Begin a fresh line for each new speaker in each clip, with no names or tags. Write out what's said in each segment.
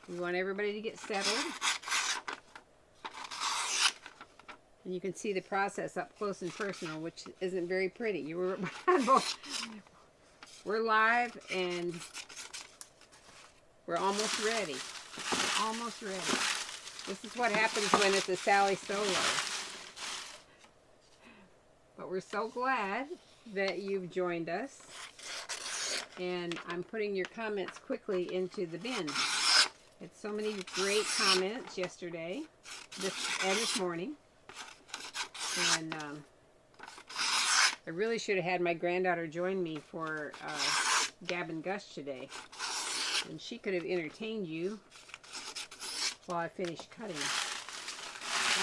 We want everybody to get settled. And you can see the process up close and personal, which isn't very pretty. We're live and we're almost ready. Almost ready. This is what happens when it's a Sally solo. But we're so glad that you've joined us. And I'm putting your comments quickly into the bin. It's so many great comments yesterday and this morning. And I really should have had my granddaughter join me for Gab and Gush today. And she could have entertained you while I finish cutting.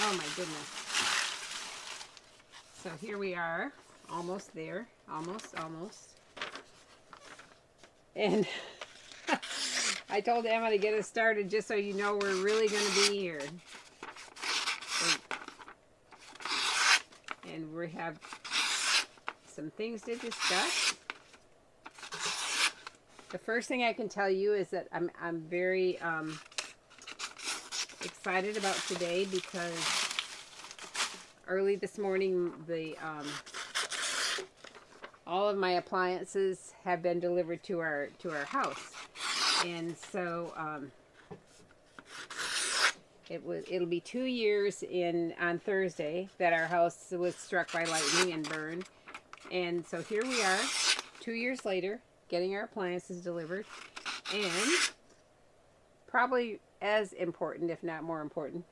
Oh my goodness. So here we are. Almost there. Almost. And I told Emma to get us started just so you know we're really going to be here. And we have some things to discuss. The first thing I can tell you is that I'm very excited about today because early this morning all of my appliances have been delivered to our house, and so it'll be 2 years on Thursday that our house was struck by lightning and burned, and so here we are 2 years later getting our appliances delivered, and probably as important, if not more important,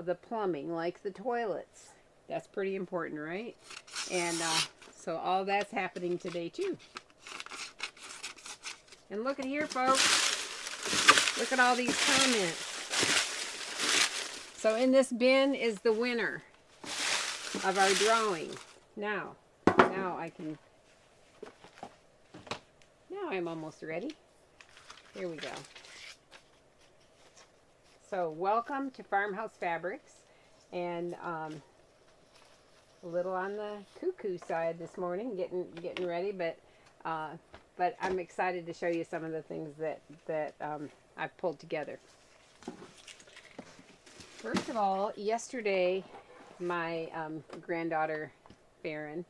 the plumbing, like the toilets. That's pretty important, right? And so all that's happening today too. And look at here, folks. Look at all these comments. So in this bin is the winner of our drawing. Now I'm almost ready. Here we go. So welcome to Farmhouse Fabrics, and a little on the cuckoo side this morning, getting ready, but I'm excited to show you some of the things that I've pulled together. First of all, yesterday my granddaughter Farron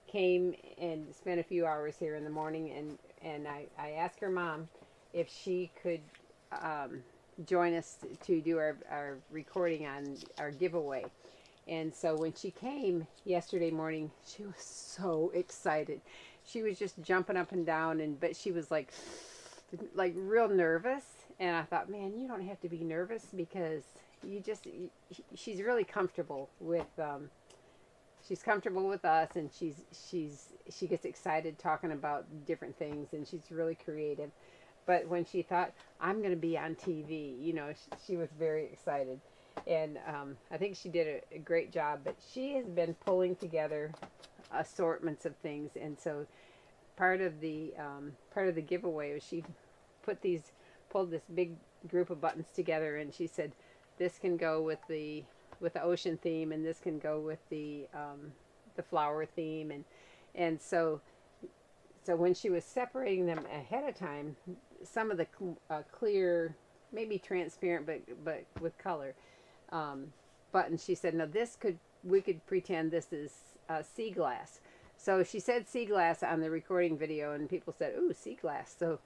came and spent a few hours here in the morning, and I asked her mom if she could join us to do our recording on our giveaway. And so when she came yesterday morning, she was so excited. She was just jumping up and down, but she was like real nervous. And I thought, man, you don't have to be nervous because she's really comfortable with she's comfortable with us, and she gets excited talking about different things, and she's really creative. But when she thought, I'm going to be on TV, she was very excited. And I think she did a great job. But she has been pulling together assortments of things. And so part of the giveaway was she pulled this big group of buttons together. And she said, this can go with the ocean theme, and this can go with the flower theme. And so when she was separating them ahead of time, some of the clear, maybe transparent, but with color buttons, she said, no, we could pretend this is sea glass. So she said sea glass on the recording video, and people said, ooh, sea glass. So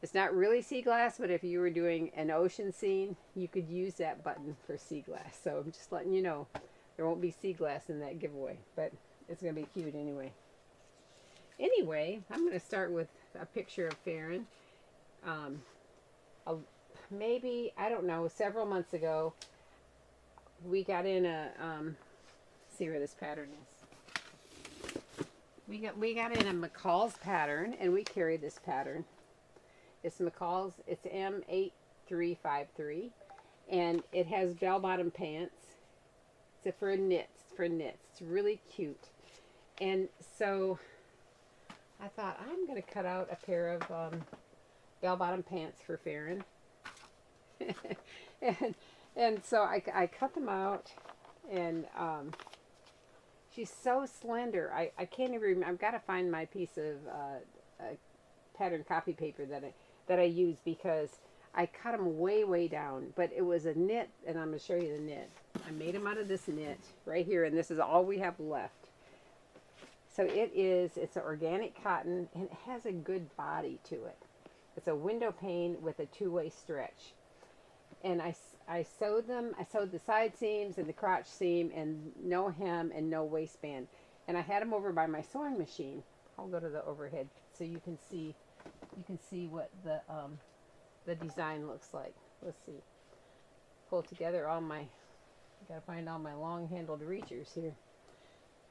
it's not really sea glass, but if you were doing an ocean scene, you could use that button for sea glass. So I'm just letting you know, there won't be sea glass in that giveaway, but it's going to be cute anyway. Anyway, I'm going to start with a picture of Farron. Maybe, I don't know, several months ago, we got in see where this pattern is. We got in a McCall's pattern, and we carry this pattern. It's McCall's, it's M8353, and it has bell-bottom pants. It's for knits. It's really cute. And so I thought, I'm going to cut out a pair of bell-bottom pants for Farron. and so I cut them out, and she's so slender. I can't even remember. I've got to find my piece of pattern copy paper that I use, because I cut them way, way down, but it was a knit, and I'm going to show you the knit. I made them out of this knit right here, and this is all we have left. So it's an organic cotton, and it has a good body to it. It's a window pane with a two-way stretch. And I sewed them. I sewed the side seams and the crotch seam, and no hem and no waistband. And I had them over by my sewing machine. I'll go to the overhead so you can see what the design looks like. Let's see. Pull together all my, gotta find all my long-handled reachers here.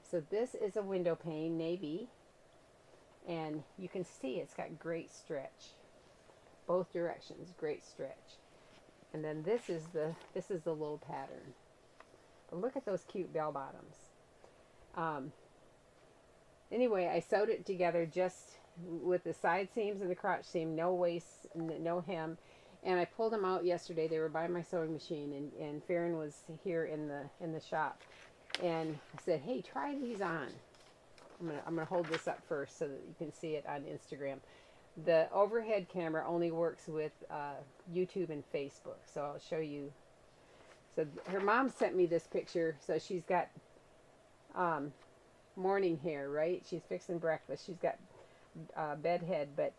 So this is a window pane, navy, and you can see it's got great stretch. Both directions, great stretch. And then this is the little pattern. But look at those cute bell bottoms. Anyway, I sewed it together just with the side seams and the crotch seam, no waist, no hem. And I pulled them out yesterday. They were by my sewing machine, and Farron was here in the shop. And I said, hey, try these on. I'm gonna hold this up first so that you can see it on Instagram. The overhead camera only works with YouTube and Facebook, so I'll show you. So her mom sent me this picture. So she's got morning hair, right? She's fixing breakfast. She's got bed head, but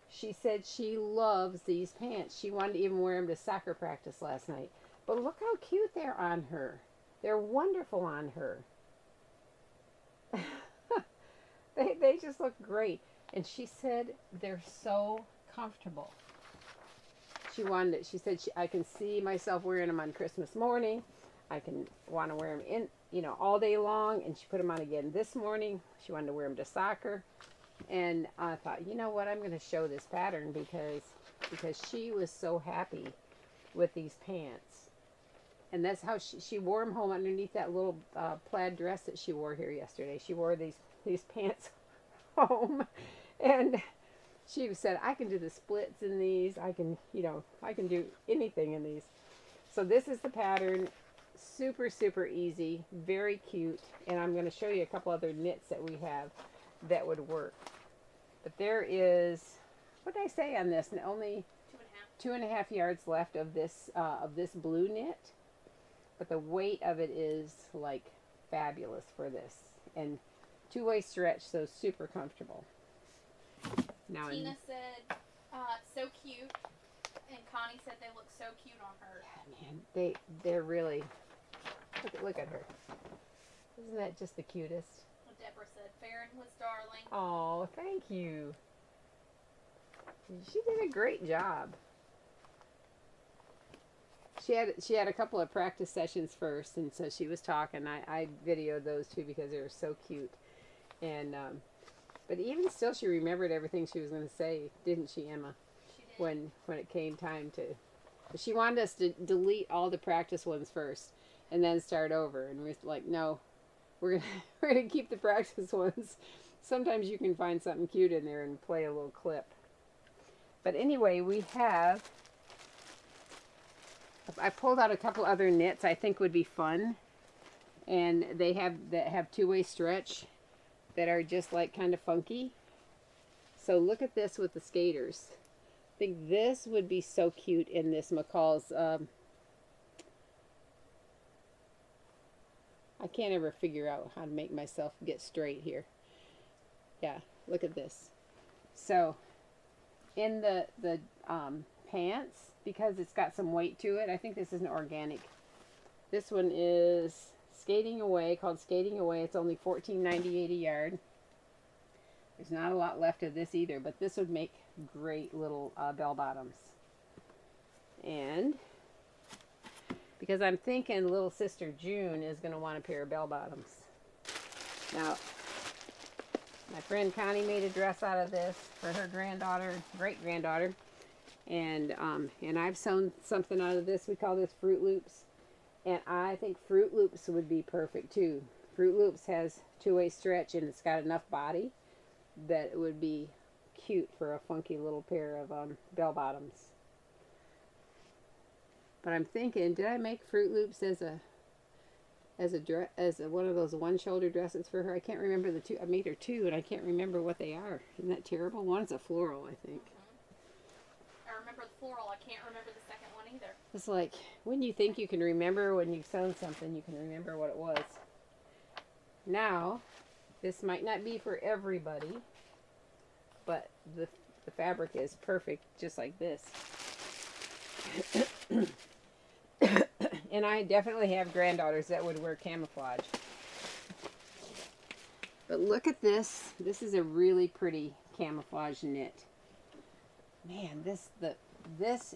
she said she loves these pants. She wanted to even wear them to soccer practice last night. But look how cute they're on her. They're wonderful on her. They just look great. And she said they're so comfortable. She said I can see myself wearing them on Christmas morning. I can want to wear them all day long. And she put them on again this morning. She wanted to wear them to soccer. And I thought, you know what, I'm going to show this pattern because she was so happy with these pants. And that's how she wore them home underneath that little plaid dress that she wore here yesterday. She wore these pants home. And she said, I can do the splits in these. I can do anything in these. So this is the pattern. Super, super easy. Very cute. And I'm going to show you a couple other knits that we have that would work. But there is, what did I say on this? Only 2.5 yards left of this blue knit. But the weight of it is like fabulous for this. And two-way stretch, so super comfortable. Now
Tina said, so cute. And Connie said they look so cute on her.
Yeah, man, they're really, look at her. Isn't that just the cutest?
Well, Deborah said, Farron was darling.
Oh, thank you. She did a great job. She had a couple of practice sessions first, and so she was talking. I videoed those too because they were so cute. And but even still, she remembered everything she was going to say, didn't she, Emma?
She did.
When it came time to, she wanted us to delete all the practice ones first, and then start over. And we're like, no, we're gonna keep the practice ones. Sometimes you can find something cute in there and play a little clip. But anyway, I pulled out a couple other knits I think would be fun, and that have two-way stretch that are just like kind of funky. So look at this with the skaters. I think this would be so cute in this McCall's. I can't ever figure out how to make myself get straight here. Yeah, look at this. So in the pants, because it's got some weight to it, I think this is an organic. This one is Skating Away, called Skating Away. It's only $14.98 a yard. There's not a lot left of this either, but this would make great little bell bottoms. And because I'm thinking little sister June is going to want a pair of bell bottoms. Now, my friend Connie made a dress out of this for her granddaughter, great-granddaughter. And I've sewn something out of this. We call this Fruit Loops. And I think Fruit Loops would be perfect too. Fruit Loops has two-way stretch, and it's got enough body that it would be cute for a funky little pair of bell bottoms. But I'm thinking, did I make Fruit Loops as one of those one-shoulder dresses for her? I can't remember the two. I made her two, and I can't remember what they are. Isn't that terrible? One's a floral, I think.
I remember remember the floral, I can't remember the second one either.
It's like when you think you can remember when you've sewn something, you can remember what it was. Now, this might not be for everybody, but the fabric is perfect just like this. And I definitely have granddaughters that would wear camouflage. But look at this. This is a really pretty camouflage knit. Man, this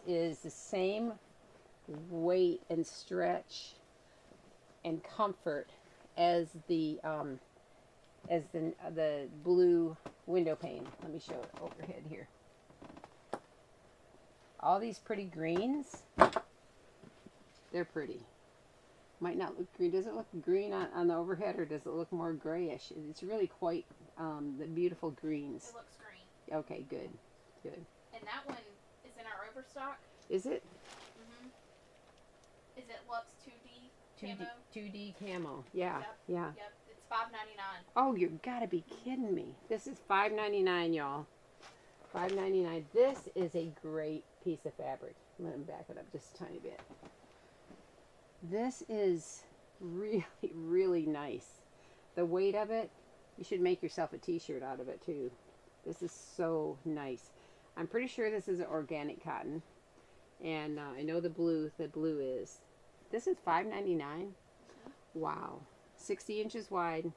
is the same weight and stretch and comfort as the blue window pane. Let me show it overhead here. All these pretty greens, they're pretty. Might not look green. Does it look green on the overhead, or does it look more grayish? It's really quite the beautiful greens.
It looks green.
Okay, good. Good.
And that one is in our overstock.
Is it?
Mm-hmm. Is it Lux 2D camo?
2D camo. Yeah.
Yep.
Yeah.
Yep. It's $5.99.
Oh, you gotta be kidding me. This is $5.99, y'all. $5.99. This is a great piece of fabric. I'm gonna back it up just a tiny bit. This is really, really nice. The weight of it, you should make yourself a t-shirt out of it too. This is so nice. I'm pretty sure this is organic cotton. And I know the blue is. This is $5.99. Wow. 60 inches wide.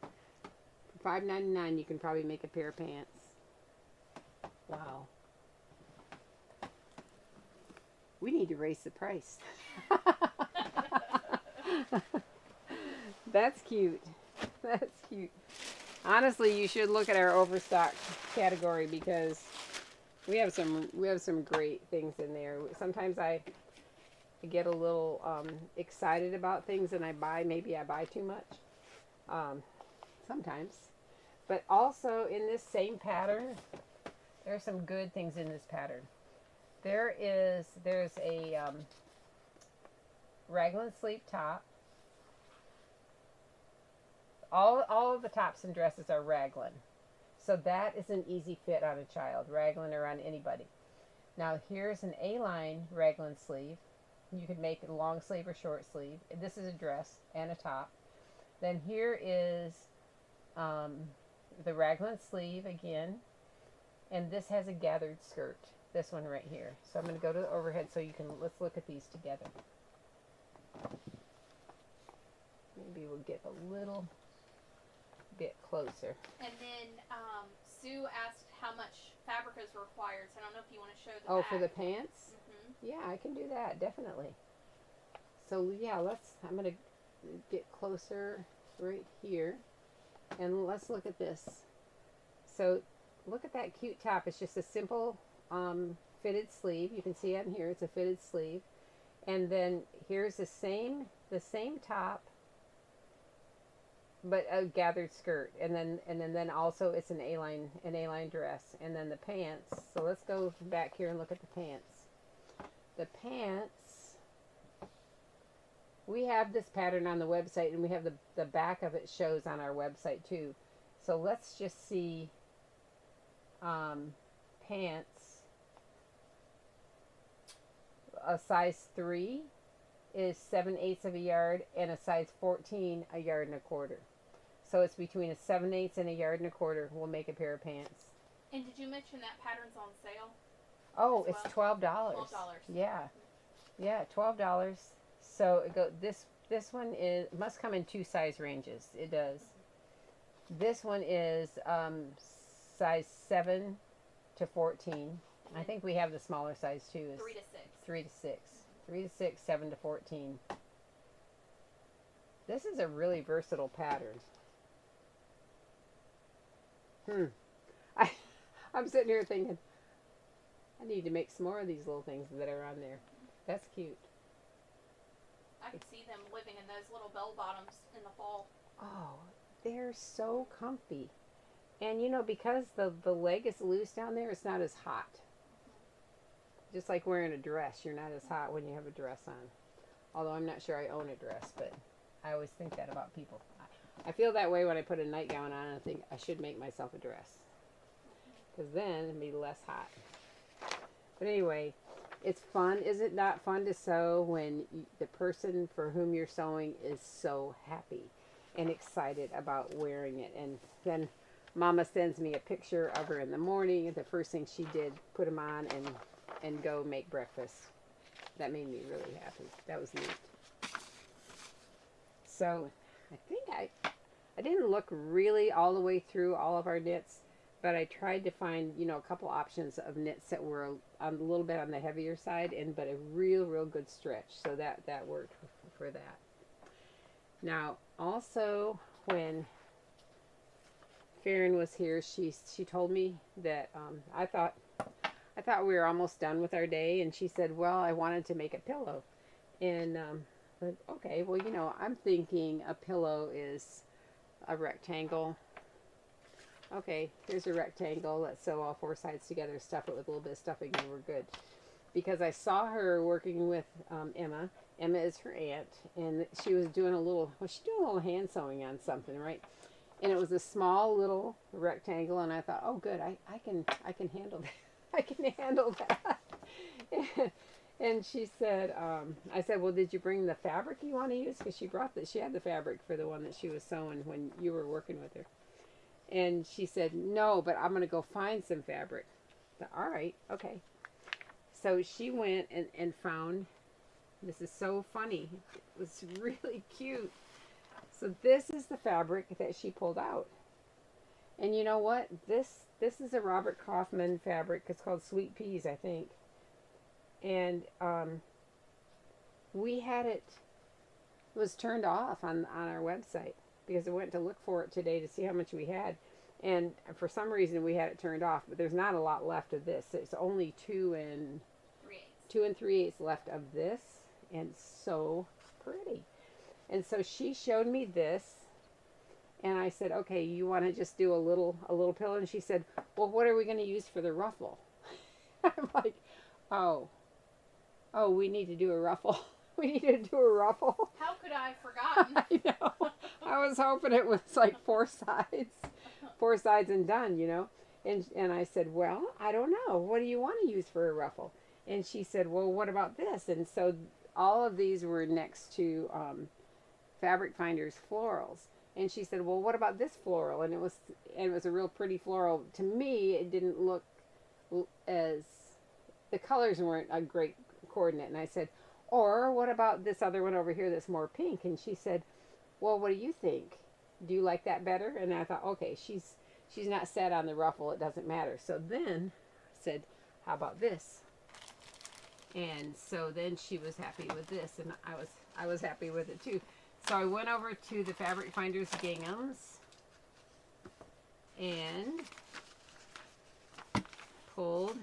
For $5.99 you can probably make a pair of pants. Wow. We need to raise the price. That's cute. That's cute. Honestly, you should look at our overstock category because we have some great things in there. Sometimes I get a little excited about things and maybe I buy too much. Sometimes. But also in this same pattern, there are some good things in this pattern. There's a raglan sleeve top. All of the tops and dresses are raglan. So that is an easy fit on a child, raglan or on anybody. Now here's an A-line raglan sleeve. You could make it a long sleeve or short sleeve. This is a dress and a top. Then here is the raglan sleeve again. And this has a gathered skirt. This one right here. So I'm going to go to the overhead so let's look at these together. Maybe we'll get a little bit closer.
And then Sue asked how much fabric is required, so I don't know if you want to show the
Oh,
back.
for the pants?
Mm-hmm.
Yeah, I can do that, definitely. So yeah, I'm going to get closer right here. And let's look at this. So look at that cute top. It's just a simple fitted sleeve. You can see on here it's a fitted sleeve. And then here's the same top, but a gathered skirt, and then also it's an A-line dress, and then the pants. So let's go back here and look at the pants. The pants, we have this pattern on the website, and we have the back of it shows on our website too. So let's just see pants. A size 3 is 7/8 of a yard, and a size 14 a yard and a quarter. So it's between a 7/8 and a yard and a quarter. We'll make a pair of pants.
And did you mention that pattern's on sale?
Oh,
as
it's
well?
$12.
$12.
Yeah, $12. So this one must come in 2 size ranges. It does. This one is size 7 to 14. I think we have the smaller size too.
3 to 6.
3 to 6. 3 to 6, 7 to 14. This is a really versatile pattern. I'm sitting here thinking, I need to make some more of these little things that are on there. That's cute.
I could see them living in those little bell bottoms in the fall.
Oh, they're so comfy. And you know, because the leg is loose down there, it's not as hot. Just like wearing a dress, you're not as hot when you have a dress on. Although I'm not sure I own a dress, but I always think that about people. I feel that way when I put a nightgown on and I think I should make myself a dress. Because then it'd be less hot. But anyway, it's fun. Is it not fun to sew when the person for whom you're sewing is so happy and excited about wearing it? And then Mama sends me a picture of her in the morning. The first thing she did, put them on and go make breakfast. That made me really happy. That was neat. So I think I didn't look really all the way through all of our knits, but I tried to find, you know, a couple options of knits that were a little bit on the heavier side, but a real good stretch. So that worked for that. Now, also when Farron was here, she told me that I thought we were almost done with our day, and she said, well, I wanted to make a pillow. And but okay, well, you know, I'm thinking a pillow is a rectangle. Okay, here's a rectangle. Let's sew all four sides together, stuff it with a little bit of stuffing, and we're good. Because I saw her working with Emma. Emma is her aunt, and she was doing a little hand sewing on something, right? And it was a small little rectangle, and I thought, oh, good, I can handle that. I can handle that. And she said, I said, well, did you bring the fabric you want to use? Because she had the fabric for the one that she was sewing when you were working with her. And she said, no, but I'm going to go find some fabric. I said, all right, okay. So she went and found, this is so funny. It was really cute. So this is the fabric that she pulled out. And you know what? This is a Robert Kaufman fabric. It's called Sweet Peas, I think. And we had it was turned off on our website because I went to look for it today to see how much we had. And for some reason we had it turned off, but there's not a lot left of this. It's only 2 3/8 left of this, and so pretty. And so she showed me this, and I said, okay, you want to just do a little pillow? And she said, well, what are we going to use for the ruffle? I'm like, oh, we need to do a ruffle. We need to do a ruffle.
How could I have forgotten?
I know. I was hoping it was like 4 sides and done, you know. And I said, well, I don't know. What do you want to use for a ruffle? And she said, well, what about this? And so all of these were next to Fabric Finder's florals. And she said, well, what about this floral? And it was a real pretty floral. To me, it didn't look as, the colors weren't a great coordinate. And I said, or what about this other one over here that's more pink? And she said, well, what do you think? Do you like that better? And I thought, okay, she's not set on the ruffle. It doesn't matter. So then I said, how about this? And so then she was happy with this, and I was happy with it too. So I went over to the Fabric Finder's ginghams and pulled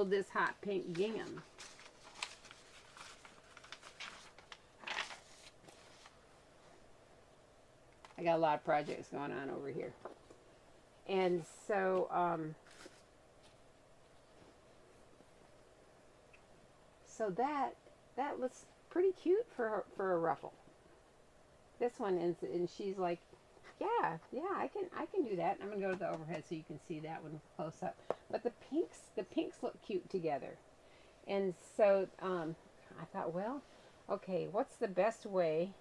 this hot pink gingham. I got a lot of projects going on over here. And so so that looks pretty cute for a ruffle. This one and she's like, yeah, I can do that. I'm gonna go to the overhead so you can see that one close up. But the pinks look cute together. And so I thought, well, okay, what's the best way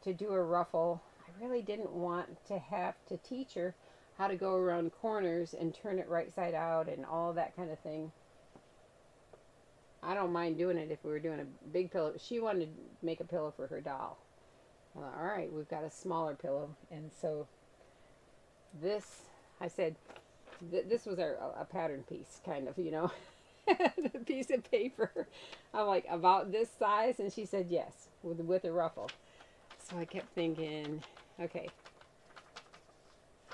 to do a ruffle? I really didn't want to have to teach her how to go around corners and turn it right side out and all that kind of thing. I don't mind doing it if we were doing a big pillow. She wanted to make a pillow for her doll. I thought, all right, we've got a smaller pillow. And so this, I said, this was a pattern piece, kind of, you know, a piece of paper. I'm like, about this size? And she said, yes, with a ruffle. So I kept thinking, okay,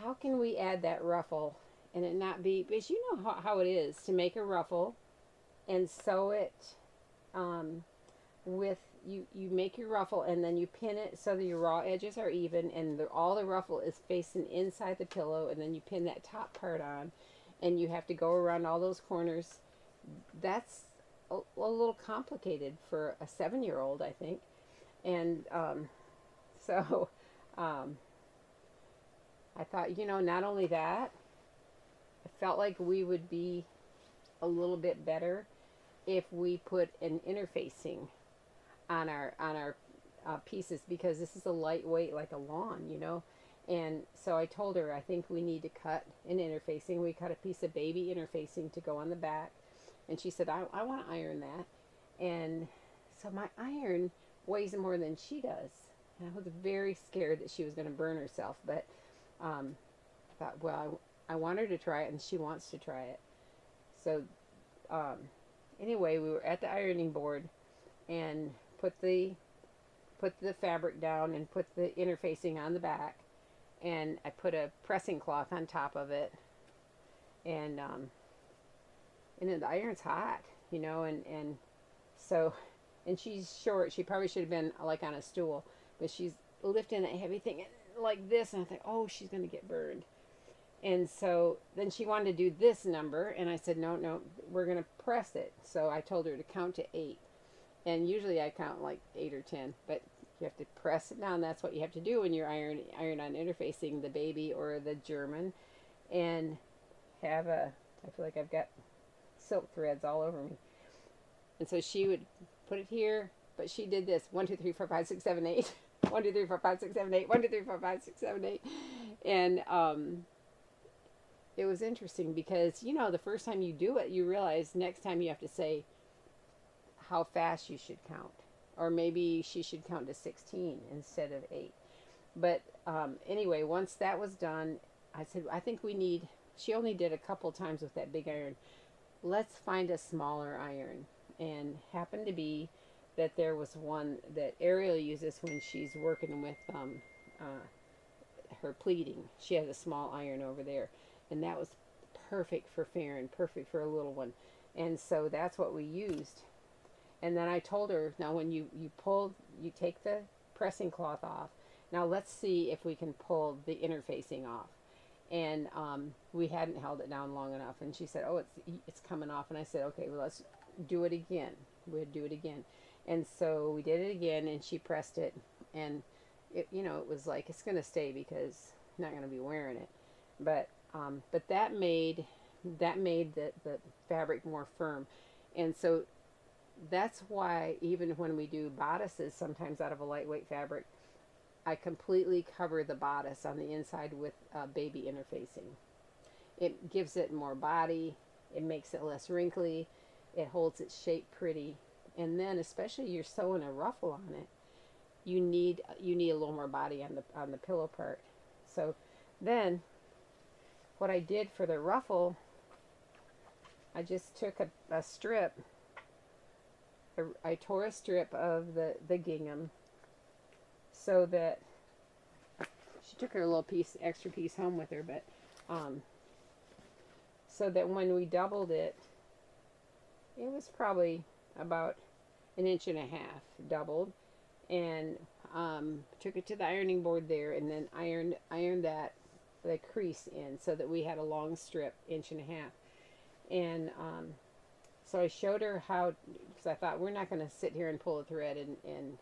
how can we add that ruffle and it not be, because you know how it is to make a ruffle and sew it with, you make your ruffle and then you pin it so that your raw edges are even and all the ruffle is facing inside the pillow, and then you pin that top part on and you have to go around all those corners. That's a little complicated for a 7-year-old, I think. And so I thought, you know, not only that, I felt like we would be a little bit better if we put an interfacing on our pieces, because this is a lightweight like a lawn, you know. And so I told her I think we need to cut an interfacing. We cut a piece of baby interfacing to go on the back, and she said I want to iron that. And so my iron weighs more than she does. And I was very scared that she was going to burn herself, but thought, well, I want her to try it, and she wants to try it. So anyway, we were at the ironing board and put the fabric down and put the interfacing on the back, and I put a pressing cloth on top of it, and then the iron's hot, you know, and so, and she's short. She probably should have been like on a stool, but she's lifting that heavy thing like this, and I thought, oh, she's gonna get burned. And so then she wanted to do this number, and I said, no, we're gonna press it. So I told her to count to 8, and usually I count like 8 or 10, but you have to press it down. That's what you have to do when you're iron on interfacing the baby or the German, and have a. I feel like I've got silk threads all over me. And so she would put it here, but she did this 1, 2, 3, 4, 5, 6, 7, 8. 1, 2, 3, 4, 5, 6, 7, 8. 1, 2, 3, 4, 5, 6, 7, 8. And it was interesting because, you know, the first time you do it, you realize next time you have to say how fast you should count. Or maybe she should count to 16 instead of 8. But anyway, once that was done, I said, I think we need, she only did a couple times with that big iron. Let's find a smaller iron. And happened to be that there was one that Ariel uses when she's working with her pleating. She has a small iron over there. And that was perfect for Farron, perfect for a little one. And so that's what we used. And then I told her, now when you take the pressing cloth off. Now let's see if we can pull the interfacing off. And we hadn't held it down long enough. And she said, oh, it's coming off. And I said, okay, well, let's do it again. We'd do it again. And so we did it again, and she pressed it. And, it, you know, it was like, it's going to stay because I'm not going to be wearing it. But that made the fabric more firm. And so that's why even when we do bodices, sometimes out of a lightweight fabric, I completely cover the bodice on the inside with baby interfacing. It gives it more body. It makes it less wrinkly. It holds its shape pretty. And then, especially you're sewing a ruffle on it, you need a little more body on the pillow part. So then, what I did for the ruffle, I just took a strip. I tore a strip of the gingham, so that she took her little extra piece home with her, but so that when we doubled it, it was probably about 1.5 inches doubled, and took it to the ironing board there, and then ironed that the crease in so that we had a long strip, 1.5 inches. And so I showed her how, because I thought we're not going to sit here and pull a thread and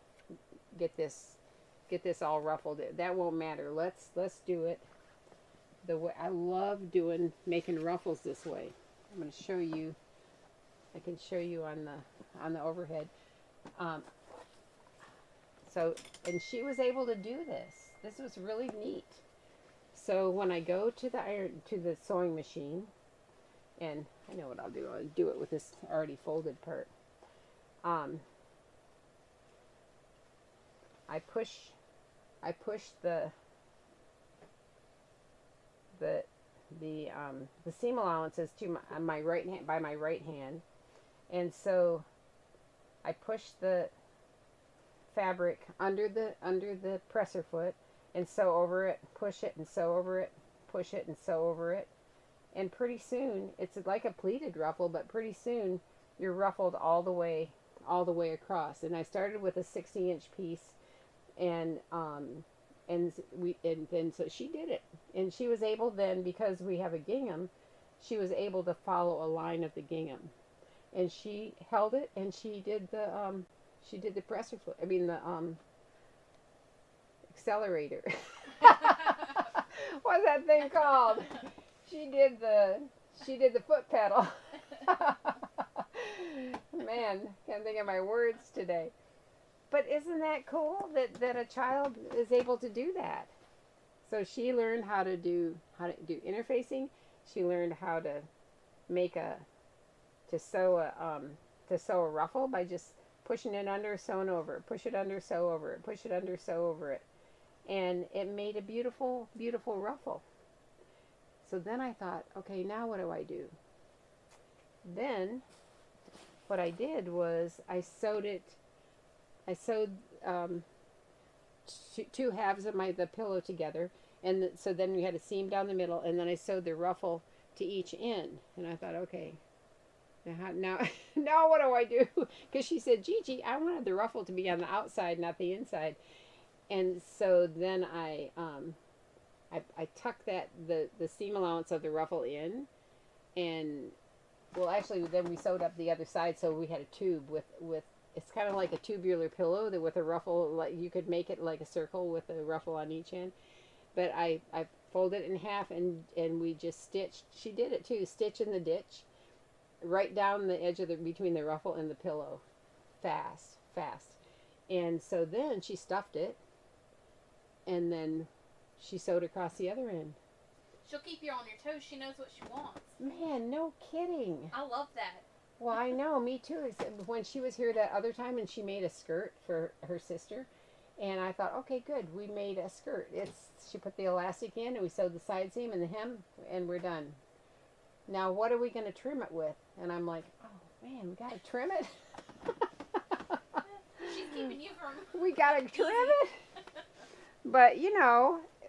get this all ruffled. That won't matter. Let's do it the way I love making ruffles this way. I'm going to show you. I can show you on the overhead. So, and she was able to do this. This was really neat. So when I go to the sewing machine, and I know what I'll do. I'll do it with this already folded part. I push the seam allowances to my right hand by my right hand, and so I push the fabric under the presser foot and sew over it, push it and sew over it, push it and sew over it. And pretty soon, it's like a pleated ruffle, but pretty soon you're ruffled all the way across. And I started with a 60-inch piece, and then so she did it, and she was able then, because we have a gingham, she was able to follow a line of the gingham, and she held it, and she did the presser foot. I mean the accelerator. What's that thing called? she did the foot pedal. Man, can't think of my words today. But isn't that cool that a child is able to do that? So she learned how to do interfacing. She learned how to make a to sew a ruffle by just pushing it under, sewing over it, push it under, sew over it, push it under, sew over it, and it made a beautiful, beautiful ruffle. So then I thought, okay, now what do I do? Then what I did was I sewed it. I sewed two halves of the pillow together, and so then we had a seam down the middle, and then I sewed the ruffle to each end. And I thought, okay, now now what do I do? Because she said, Gigi, I wanted the ruffle to be on the outside, not the inside. And so then I tucked the seam allowance of the ruffle in, and well, actually, then we sewed up the other side, so we had a tube with it's kind of like a tubular pillow that with a ruffle, like you could make it like a circle with a ruffle on each end. But I folded it in half, and we just stitched. She did it too, stitch in the ditch, right down the edge of between the ruffle and the pillow, fast. And so then she stuffed it, and then she sewed across the other end.
She'll keep you on your toes. She knows what she wants.
Man, no kidding.
I love that.
Well, I know, me too. When she was here that other time and she made a skirt for her sister, and I thought, okay, good, we made a skirt. She put the elastic in, and we sewed the side seam and the hem, and we're done. Now, what are we going to trim it with? And I'm like, oh, man, we got to trim it?
She's keeping you from...
We got to trim it? But,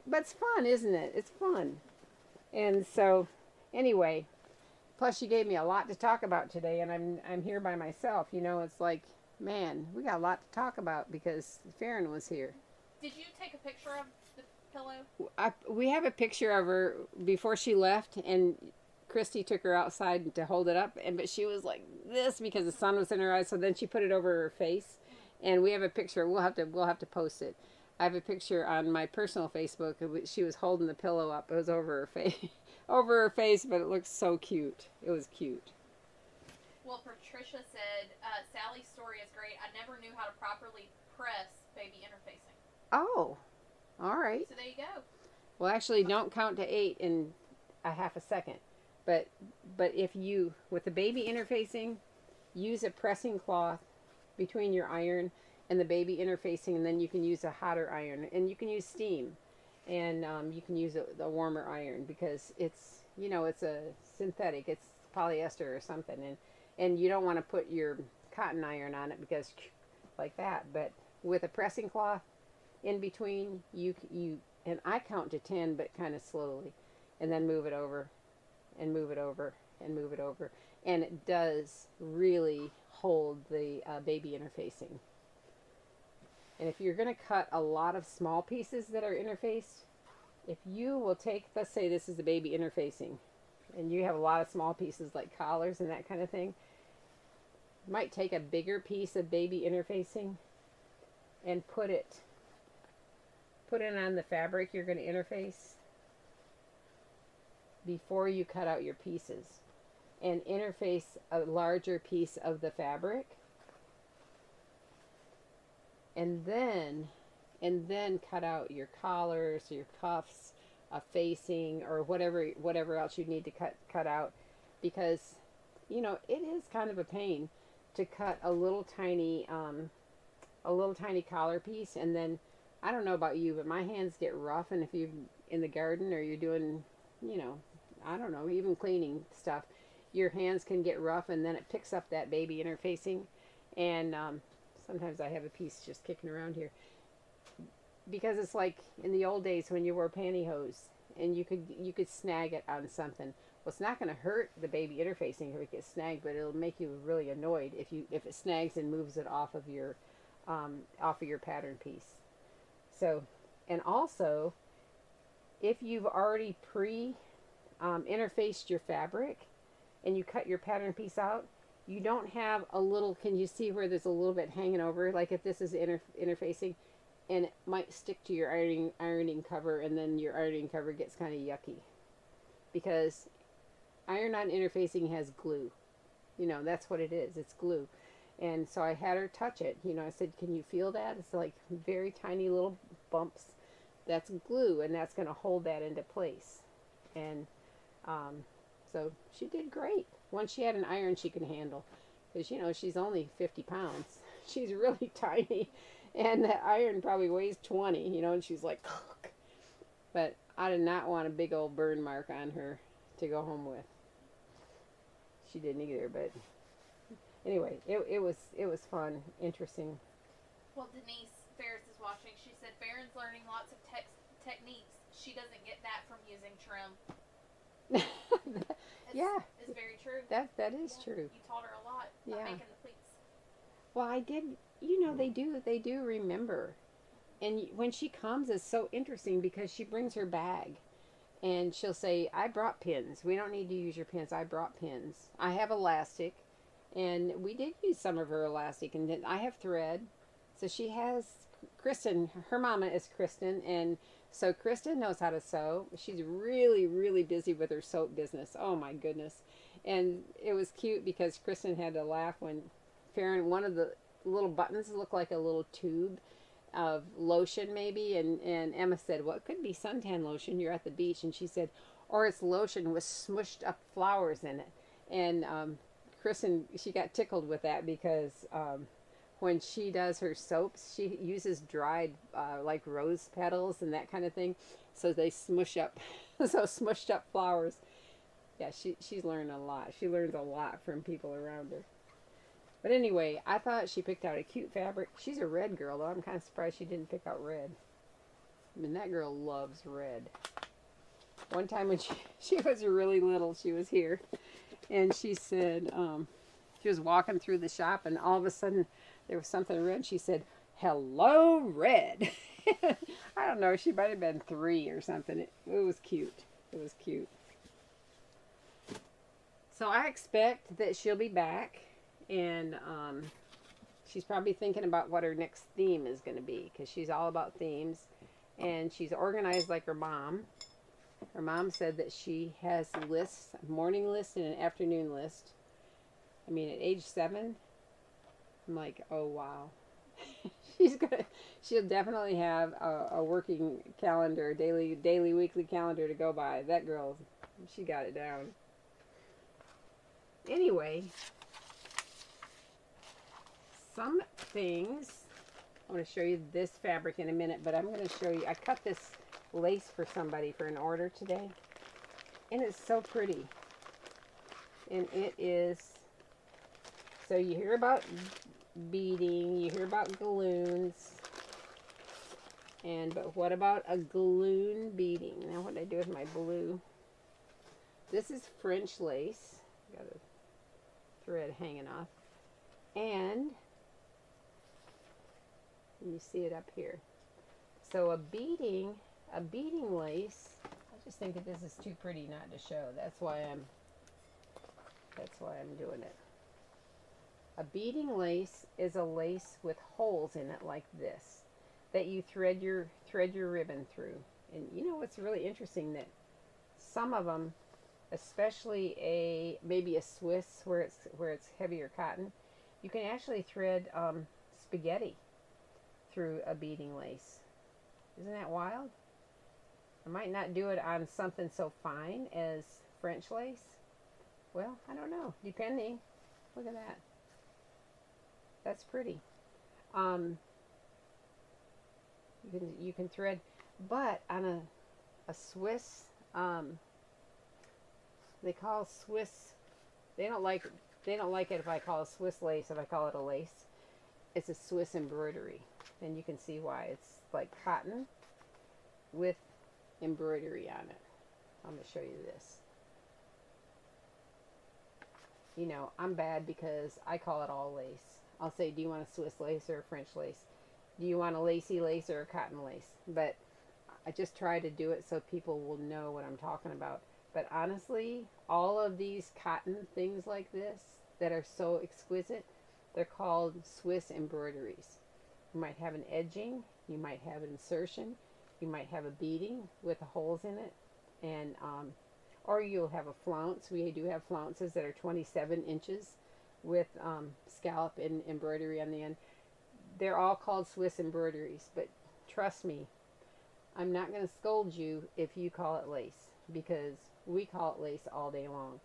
but it's fun, isn't it? It's fun. And so, anyway, plus she gave me a lot to talk about today, and I'm here by myself. It's like, man, we got a lot to talk about because Farron was here.
Did you take a picture of the pillow?
We have a picture of her before she left, and Christy took her outside to hold it up, but she was like this because the sun was in her eyes. So then she put it over her face, and we have a picture. We'll have to post it. I have a picture on my personal Facebook. She was holding the pillow up. It was over her face, but it looked so cute. It was cute.
Well, Patricia said Sally's story is great. I never knew how to properly press baby interfacing.
Oh, all right.
So there you go.
Well, actually, don't count to 8 in a half a second. But if you, with the baby interfacing, use a pressing cloth between your iron and the baby interfacing, and then you can use a hotter iron, and you can use steam, and you can use a warmer iron because it's a synthetic, it's polyester or something, and you don't want to put your cotton iron on it because like that. But with a pressing cloth in between, you and I count to 10, but kind of slowly, and then move it over, and move it over, and move it over, and it does really hold the baby interfacing. And if you're going to cut a lot of small pieces that are interfaced, if you will take, let's say this is the baby interfacing, and you have a lot of small pieces like collars and that kind of thing, you might take a bigger piece of baby interfacing and put it on the fabric you're going to interface before you cut out your pieces, and interface a larger piece of the fabric. And then cut out your collars, your cuffs, a facing, or whatever else you need to cut out, because it is kind of a pain to cut a little tiny collar piece. And then I don't know about you, but my hands get rough, and if you're in the garden or you're doing I don't know, even cleaning stuff, your hands can get rough, and then it picks up that baby interfacing. And sometimes I have a piece just kicking around here because it's like in the old days when you wore pantyhose and you could snag it on something. Well, it's not going to hurt the baby interfacing if it gets snagged, but it'll make you really annoyed if it snags and moves it off of your pattern piece. So, and also, if you've already interfaced your fabric and you cut your pattern piece out, you don't have a little, can you see where there's a little bit hanging over? Like if this is interfacing, and it might stick to your ironing cover, and then your ironing cover gets kind of yucky. because iron-on interfacing has glue. You know, that's what it is. It's glue. And so I had her touch it. You know, I said, can you feel that? It's like very tiny little bumps. That's glue, and that's going to hold that into place. And so she did great. Once she had an iron she can handle. Because, you know, she's only 50 pounds. She's really tiny. And the iron probably weighs 20, you know, and she's like, but I did not want a big old burn mark on her to go home with. She didn't either, but anyway, it was fun, interesting.
Well, Denise Ferris is watching. She said Farron's learning lots of techniques. She doesn't get that from using trim.
Yeah,
it's very true.
That is true.
You taught her a lot about making the pleats.
Well, I did. You know, they do remember, and when she comes, it's so interesting because she brings her bag, and she'll say, "I brought pins. We don't need to use your pins. I brought pins. I have elastic." And we did use some of her elastic, and then I have thread. So she has Kristen. Her mama is Kristen, and so Kristen knows how to sew. She's really, really busy with her soap business. Oh my goodness! And it was cute because Kristen had to laugh when Farron, one of the little buttons looked like a little tube of lotion maybe, and Emma said, "Well, it could be suntan lotion. You're at the beach," and she said, "Or it's lotion with smushed up flowers in it." And Kristen, she got tickled with that because when she does her soaps, she uses dried like rose petals and that kind of thing, so they smush up, so smushed up flowers. Yeah, she's learned a lot. She learns a lot from people around her. But anyway, I thought she picked out a cute fabric. She's a red girl, though. I'm kind of surprised she didn't pick out red. I mean, that girl loves red. One time when she was really little, she was here, and she said, she was walking through the shop, and all of a sudden there was something red. She said, "Hello, red." I don't know. She might have been 3 or something. It was cute. It was cute. So I expect that she'll be back, and she's probably thinking about what her next theme is going to be, because she's all about themes, and she's organized like her mom. Her mom said that she has lists, a morning list and an afternoon list. I mean, at age 7, I'm like, oh wow. She'll definitely have a working calendar, daily, weekly calendar to go by. That girl, she got it down. Anyway, some things, I want to show you this fabric in a minute, but I'm going to show you, I cut this lace for somebody for an order today, and it's so pretty. And it is, so you hear about beading, you hear about galloons, but what about a galloon beading? Now what did I do with my blue? This is French lace. Got a thread hanging off, and you see it up here. So a beading lace, I just think that this is too pretty not to show. That's why I'm doing it. A beading lace is a lace with holes in it like this that you thread your ribbon through. And you know what's really interesting, that some of them, especially maybe a Swiss where it's heavier cotton, you can actually thread spaghetti through a beading lace. Isn't that wild? I might not do it on something so fine as French lace. Well, I don't know, depending. Look at that. That's pretty. You can thread, but on a Swiss, they call Swiss. They don't like it if I call it Swiss lace. If I call it a lace, it's a Swiss embroidery, and you can see why. It's like cotton with embroidery on it. I'm going to show you this. You know, I'm bad because I call it all lace. I'll say, do you want a Swiss lace or a French lace? Do you want a lacy lace or a cotton lace? But I just try to do it so people will know what I'm talking about. But honestly, all of these cotton things like this that are so exquisite, they're called Swiss embroideries. You might have an edging, you might have an insertion, you might have a beading with the holes in it, and or you'll have a flounce. We do have flounces that are 27 inches with scallop and embroidery on the end. They're all called Swiss embroideries, but trust me, I'm not going to scold you if you call it lace, because we call it lace all day long,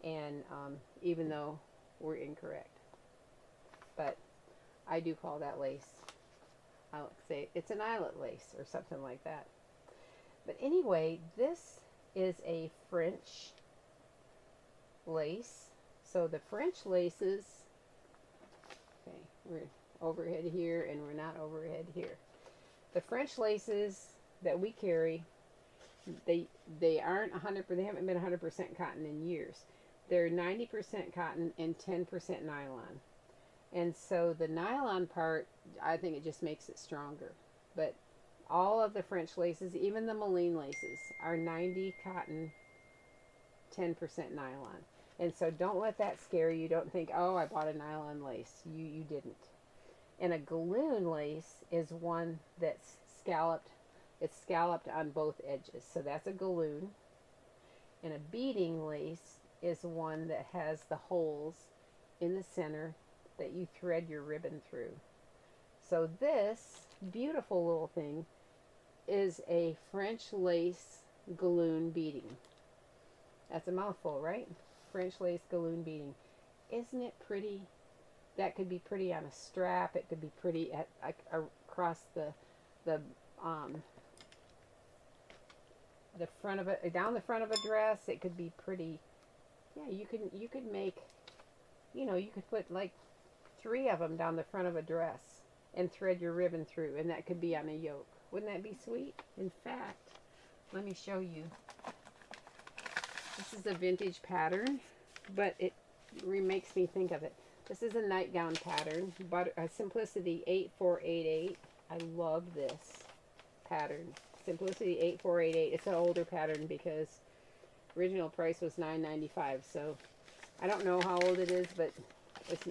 and even though we're incorrect. But I do call that lace. I would say it's an eyelet lace or something like that. But anyway, this is a French lace. So the French laces, okay, we're overhead here and we're not overhead here. The French laces that we carry, they aren't 100%, they haven't been 100% cotton in years. They're 90% cotton and 10% nylon. And so the nylon part, I think it just makes it stronger. But all of the French laces, even the Moline laces, are 90 cotton, 10% nylon. And so don't let that scare you. Don't think, oh, I bought a nylon lace. You didn't. And a galloon lace is one that's scalloped. It's scalloped on both edges. So that's a galloon. And a beading lace is one that has the holes in the center that you thread your ribbon through. So this beautiful little thing is a French lace galloon beading. That's a mouthful, right? French lace galloon beading. Isn't it pretty? That could be pretty on a strap. It could be pretty at across the front of it, down the front of a dress. It could be pretty. Yeah, you could make, you could put like 3 of them down the front of a dress and thread your ribbon through, and that could be on a yoke. Wouldn't that be sweet? In fact, let me show you. This is a vintage pattern, but it makes me think of it. This is a nightgown pattern, but Simplicity 8488. I love this pattern. Simplicity 8488. It's an older pattern because original price was $9.95. So I don't know how old it is, but it's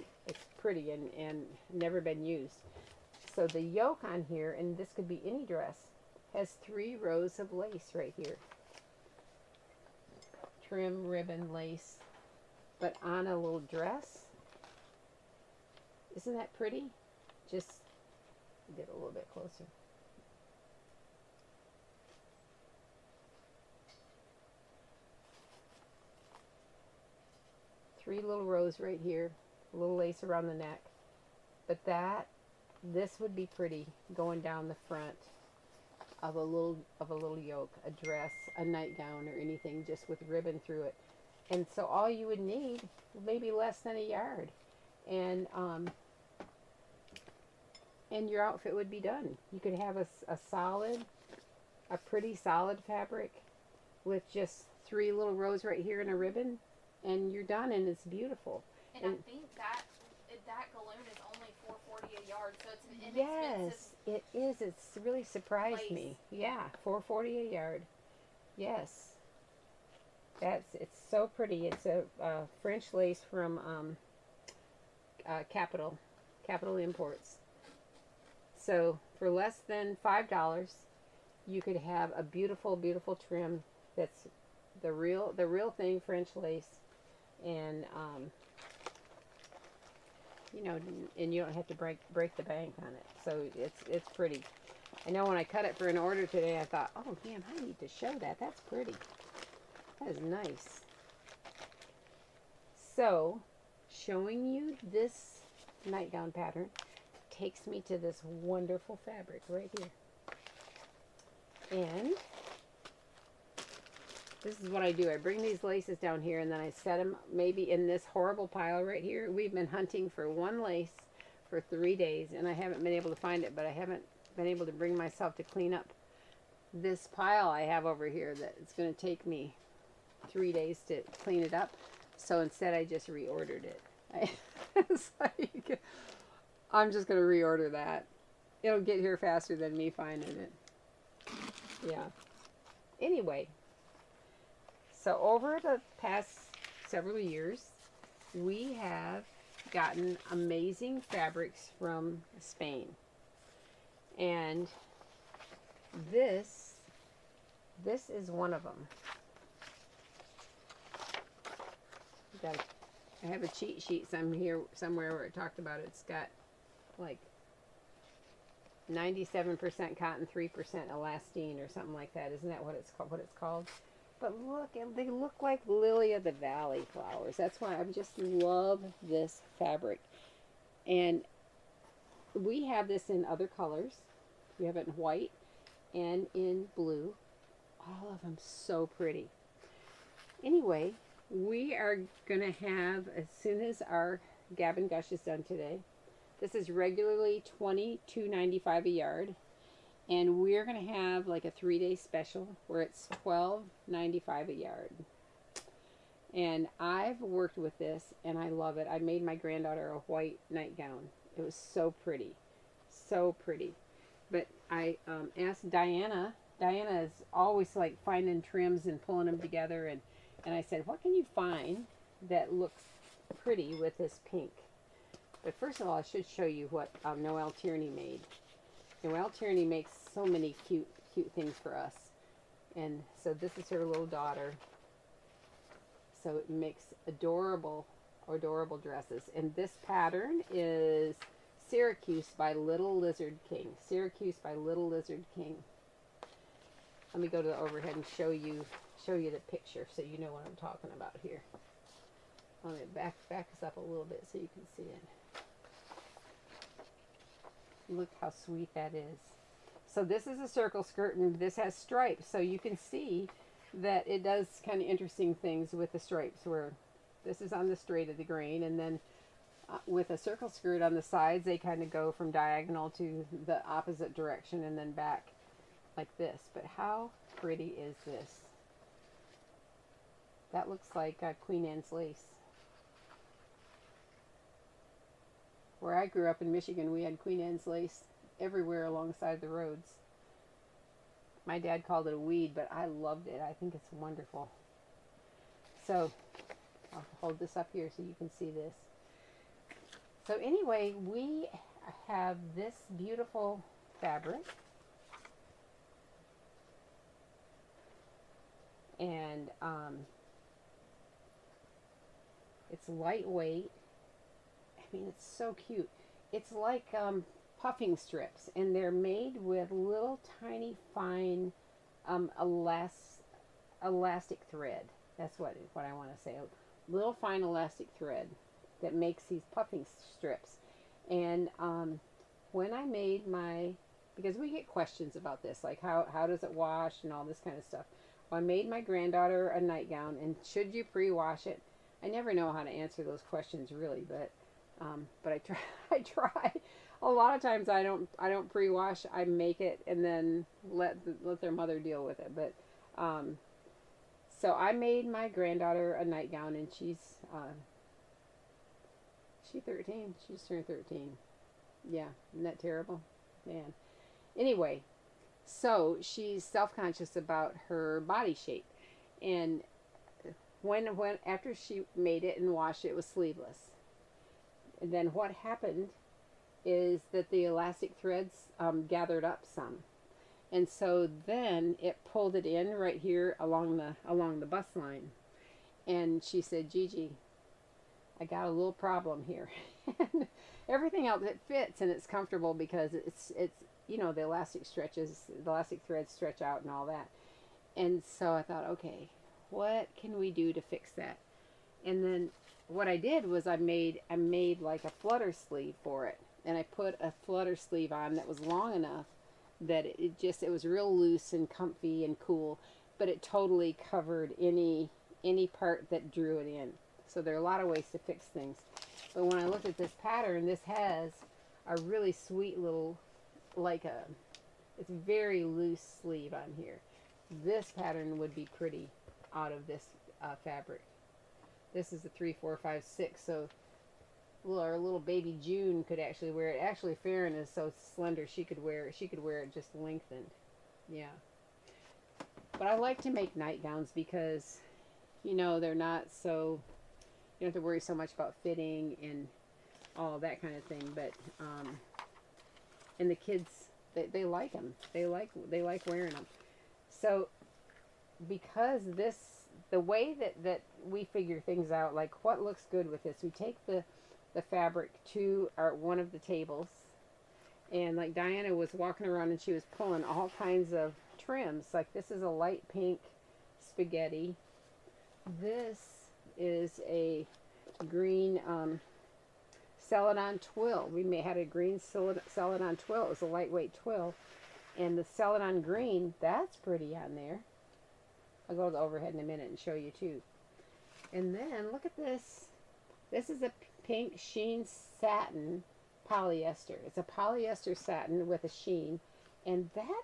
pretty and never been used. So the yoke on here, and this could be any dress, has 3 rows of lace right here. Trim, ribbon, lace, but on a little dress. Isn't that pretty? Just get a little bit closer. Three little rows right here, a little lace around the neck. But this would be pretty going down the front of a little yoke, a dress, a nightgown, or anything, just with ribbon through it. And so all you would need, maybe less than a yard, and your outfit would be done. You could have a pretty solid fabric with just 3 little rows right here and a ribbon, and you're done, and it's beautiful.
And I think that galloon is only $4.40 a yard, so it's an inexpensive.
Yes, it is. It's really surprised
lace.
me. Yeah, $4.40 a yard. Yes, it's so pretty. It's a French lace from Capital Imports. So for less than $5, you could have a beautiful, beautiful trim that's the real thing, French lace, and and you don't have to break the bank on it. So it's pretty. I know when I cut it for an order today, I thought, oh man, I need to show that. That's pretty. That is nice. So showing you this nightgown pattern takes me to this wonderful fabric right here. And this is what I do. I bring these laces down here and then I set them maybe in this horrible pile right here. We've been hunting for one lace for 3 days and I haven't been able to find it, but I haven't been able to bring myself to clean up this pile I have over here that it's going to take me 3 days to clean it up. So instead I just reordered it. It's like, I'm just going to reorder that. It'll get here faster than me finding it. Yeah. Anyway, so over the past several years, we have gotten amazing fabrics from Spain. And this is one of them. I have a cheat sheet somewhere where it talked about it. It's got like 97% cotton, 3% elastine, or something like that. Isn't that what it's called? What it's called? But look, they look like lily of the valley flowers. That's why I just love this fabric. And we have this in other colors. We have it in white and in blue. All of them so pretty. Anyway, we are going to have, as soon as our Gab and Gush is done today, this is regularly $22.95 a yard. And we're going to have like a 3-day special where it's $12.95 a yard. And I've worked with this and I love it. I made my granddaughter a white nightgown. It was so pretty. So pretty. But I asked Diana. Diana is always like finding trims and pulling them together. And I said, what can you find that looks pretty with this pink? But first of all, I should show you what Noelle Tierney made. Noelle Tierney makes so many cute things for us. And so this is her little daughter. So it makes adorable dresses. And this pattern is Syracuse by Little Lizard King. Syracuse by Little Lizard King. Let me go to the overhead and show you the picture so you know what I'm talking about here. Let me back us up a little bit so you can see it. Look how sweet that is. So this is a circle skirt and this has stripes. So you can see that it does kind of interesting things with the stripes where this is on the straight of the grain, and then with a circle skirt on the sides, they kind of go from diagonal to the opposite direction and then back like this. But how pretty is this? That looks like Queen Anne's lace. Where I grew up in Michigan, we had Queen Anne's lace everywhere alongside the roads. My dad called it a weed, but I loved it. I think it's wonderful. So, I'll hold this up here so you can see this. So anyway, we have this beautiful fabric. And it's lightweight. I mean, it's so cute. It's like puffing strips, and they're made with little tiny fine elastic thread. That's what I want to say. A little fine elastic thread that makes these puffing strips. And when I made because we get questions about this, like how does it wash and all this kind of stuff. Well, I made my granddaughter a nightgown, and should you pre-wash it? I never know how to answer those questions really, but I try. I try. A lot of times I don't pre-wash. I make it and then let their mother deal with it. But so I made my granddaughter a nightgown, and she's 13. She's turned 13. Yeah, isn't that terrible, man? Anyway, so she's self-conscious about her body shape, and when after she made it and washed it, it was sleeveless. And then what happened is that the elastic threads gathered up some, and so then it pulled it in right here along the bust line. And she said, "Gigi, I got a little problem here." And everything else, it fits and it's comfortable because it's the elastic threads stretch out and all that. And so I thought, okay, what can we do to fix that? And then what I did was I made like a flutter sleeve for it, and I put a flutter sleeve on that was long enough that it was real loose and comfy and cool, but it totally covered any part that drew it in. So there are a lot of ways to fix things. But when I looked at this pattern, this has a really sweet little, it's very loose sleeve on here. This pattern would be pretty out of this fabric. This is a 3, 4, 5, 6, so our little baby June could actually wear it. Actually, Farron is so slender she could wear it just lengthened. Yeah. But I like to make nightgowns because, they're not so, you don't have to worry so much about fitting and all that kind of thing. But and the kids, they like them. They like wearing them. So because the way that we figure things out, like what looks good with this. We take the fabric to one of the tables, and like Diana was walking around and she was pulling all kinds of trims. Like this is a light pink spaghetti. This is a green Celadon twill. We had a green Celadon twill. It was a lightweight twill. And the Celadon green, that's pretty on there. I'll go to the overhead in a minute and show you too. And then look at this. This is a pink sheen satin polyester. It's a polyester satin with a sheen. And that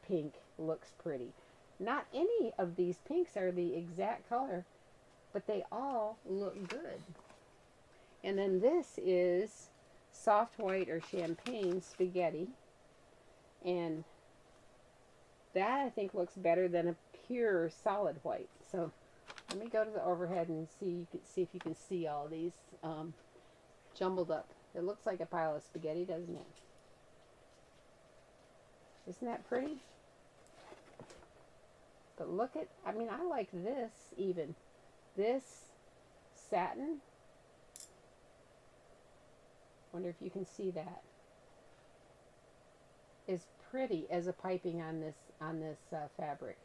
pink looks pretty. Not any of these pinks are the exact color, but they all look good. And then this is soft white or champagne spaghetti. And that I think looks better than a pure solid white. So let me go to the overhead and see if you can see all these jumbled up. It looks like a pile of spaghetti, doesn't it? Isn't that pretty? But look at, I mean, I like this even. This satin. Wonder if you can see that. Is pretty as a piping on this fabric.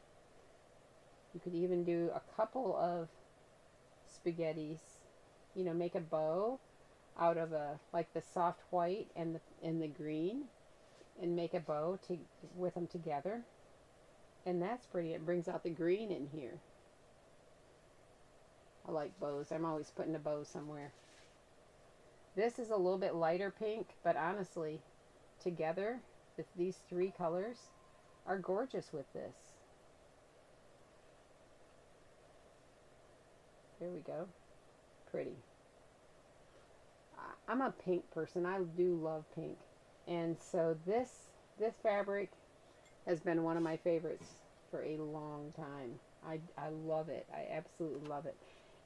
You could even do a couple of spaghettis. You know, make a bow out of like the soft white and the green, and make a bow with them together. And that's pretty. It brings out the green in here. I like bows. I'm always putting a bow somewhere. This is a little bit lighter pink, but honestly, together, these three colors are gorgeous with this. There we go. Pretty. I'm a pink person. I do love pink. And so this fabric has been one of my favorites for a long time. I love it. I absolutely love it.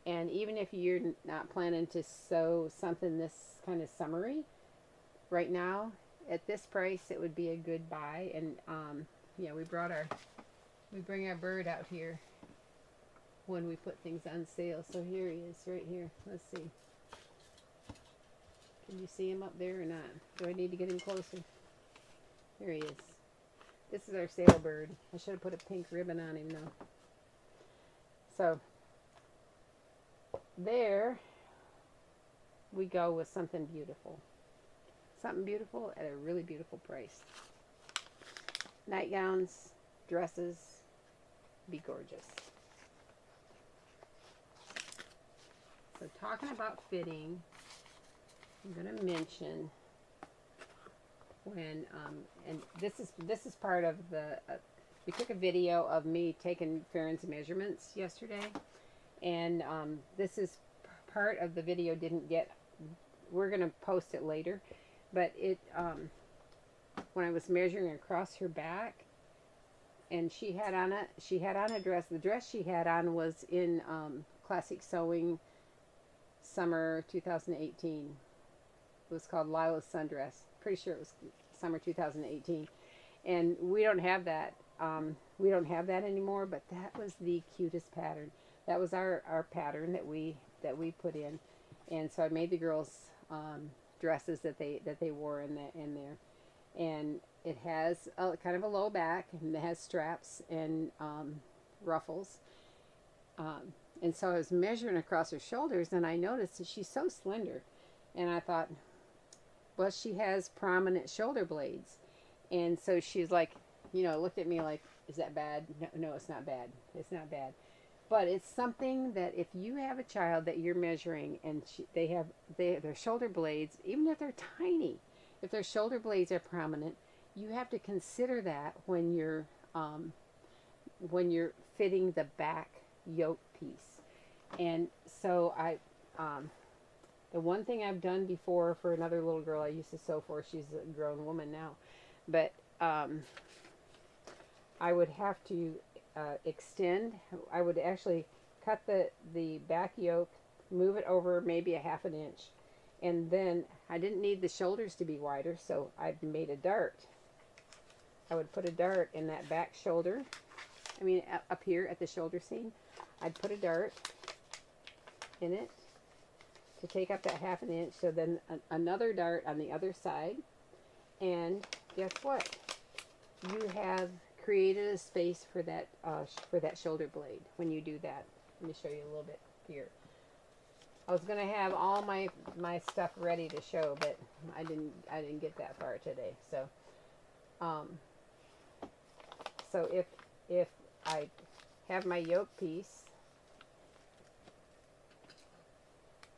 And even if you're not planning to sew something this kind of summery, right now, at this price, it would be a good buy. And yeah, we bring our bird out here when we put things on sale. So here he is, right here. Let's see. Can you see him up there or not? Do I need to get him closer? Here he is. This is our sale bird. I should have put a pink ribbon on him though. So there we go with something beautiful. Something beautiful at a really beautiful price. Nightgowns, dresses, be gorgeous. So talking about fitting, I'm going to mention when, and this is part of the, we took a video of me taking Farron's measurements yesterday, and this is part of the video didn't get, we're going to post it later, but it, when I was measuring across her back, and she had on a dress, the dress she had on was in Classic Sewing Summer 2018. It was called Lila's Sundress. Pretty sure it was Summer 2018. And we don't have that. We don't have that anymore, but that was the cutest pattern. That was our pattern that we put in. And so I made the girls dresses that they wore in there. And it has kind of a low back, and it has straps and ruffles. And so I was measuring across her shoulders, and I noticed that she's so slender. And I thought, well, she has prominent shoulder blades. And so she's like, you know, looked at me like, is that bad? No, it's not bad. It's not bad. But it's something that if you have a child that you're measuring and their shoulder blades, even if they're tiny, if their shoulder blades are prominent, you have to consider that when you're fitting the back yoke piece. And so the one thing I've done before for another little girl I used to sew for, she's a grown woman now, but I would have to extend. I would actually cut the back yoke, move it over maybe a ½ inch, and then I didn't need the shoulders to be wider, so I made a dart. I would put a dart in that back shoulder. I mean, up here at the shoulder seam, I'd put a dart, in it to take up that 1/2 inch. So then another dart on the other side. And guess what? You have created a space for that shoulder blade when you do that. Let me show you a little bit here. I was gonna have all my stuff ready to show, but I didn't get that far today. So, so if I have my yoke piece,